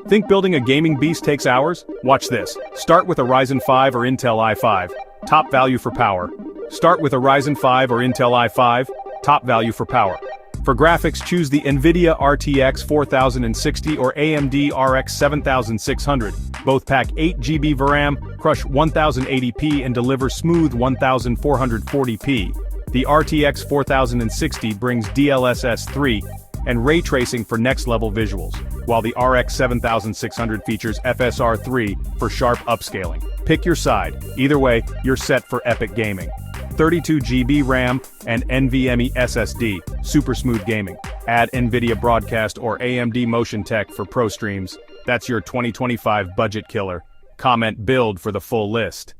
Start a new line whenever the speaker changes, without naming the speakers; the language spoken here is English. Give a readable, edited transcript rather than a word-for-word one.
Think building a gaming beast takes hours? Watch this. Start with a Ryzen 5 or Intel i5. Top value for power. Start with a Ryzen 5 or Intel i5. Top value for power. For graphics, choose the NVIDIA RTX 4060 or AMD RX 7600. Both pack 8 GB of RAM, crush 1080p and deliver smooth 1440p. The RTX 4060 brings DLSS 3 and ray tracing for next-level visuals, while the RX 7600 features FSR 3 for sharp upscaling. Pick your side. Either way, you're set for epic gaming. 32 GB RAM and NVMe SSD, super smooth gaming. Add NVIDIA Broadcast or AMD Motion Tech for pro streams. That's your 2025 budget killer. Comment build for the full list.